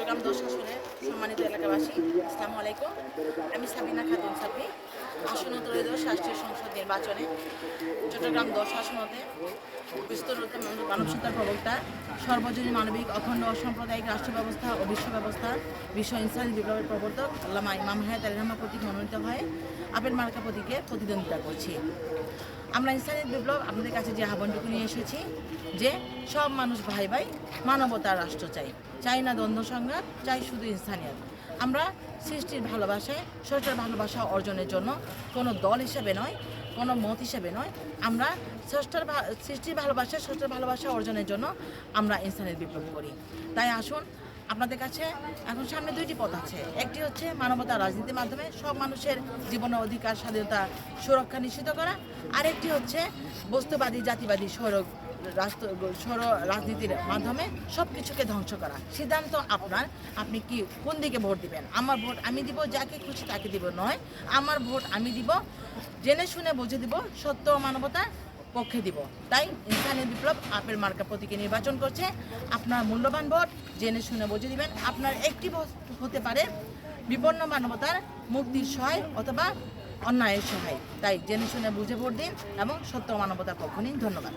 চট্টগ্রাম 10 আসনের সম্মানিত এলাকাবাসী, আসসালামু আলাইকুম। আমি সাবিনা খাতুন সাবরি। আসন ত্রয়োদশ রাষ্ট্রীয় সংসদ নির্বাচনে চট্টগ্রাম 10 আসনতে বিস্তৃত মানবসত্তার প্রবক্তা, সর্বজনীন মানবিক অখণ্ড অসাম্প্রদায়িক রাষ্ট্র ব্যবস্থা ও বিশ্ব ব্যবস্থা, বিশ্ব ইনসানি বিপ্লবের প্রবর্তক আল্লামা ইমাম হায়াত আলী রহমান প্রতীক মনোনীত হয়ে আপেল মার্কা প্রতীকে প্রতিদ্বন্দ্বিতা করছি। আমরা ইনসানি বিপ্লব আপনাদের কাছে যে আহ্বানটুকু নিয়ে এসেছি যে সব মানুষ ভাই ভাই, মানবতার রাষ্ট্র চাই না দ্বন্দ্ব সংঘাত, চাই শুধু ইনসানিয়ত। আমরা সৃষ্টির ভালোবাসায় স্রষ্টার ভালোবাসা অর্জনের জন্য কোনো দল হিসেবে নয়, কোনো মত হিসেবে নয়, আমরা সৃষ্টির ভালোবাসা স্রষ্টার ভালোবাসা অর্জনের জন্য আমরা ইনসানিয়ত বিপ্লব করি। তাই আসুন, আপনাদের কাছে এখন সামনে দুইটি পথ আছে। একটি হচ্ছে মানবতার রাজনীতির মাধ্যমে সব মানুষের জীবনের অধিকার স্বাধীনতা সুরক্ষা নিশ্চিত করা, আরেকটি হচ্ছে বস্তুবাদী জাতিবাদী সৌর রাজনীতির মাধ্যমে সব কিছুকে ধ্বংস করা। সিদ্ধান্ত আপনার, আপনি কি কোন দিকে ভোট দিবেন। আমার ভোট আমি দিব যাকে খুশি তাকে দিব নয়, আমার ভোট আমি দিব জেনে শুনে বুঝে দিব, সত্য ও মানবতার পক্ষে দিব। তাই ইনসানি বিপ্লব আপেল মার্কা প্রতীকে নির্বাচন করছে। আপনার মূল্যবান ভোট জেনে শুনে বুঝে দিবেন। আপনার একটি ভোট হতে পারে বিপন্ন মানবতার মুক্তির সহায় অথবা অন্যায়ের সহায়। তাই জেনে শুনে বুঝে ভোট দিন এবং সত্য মানবতার পক্ষ নিন। ধন্যবাদ।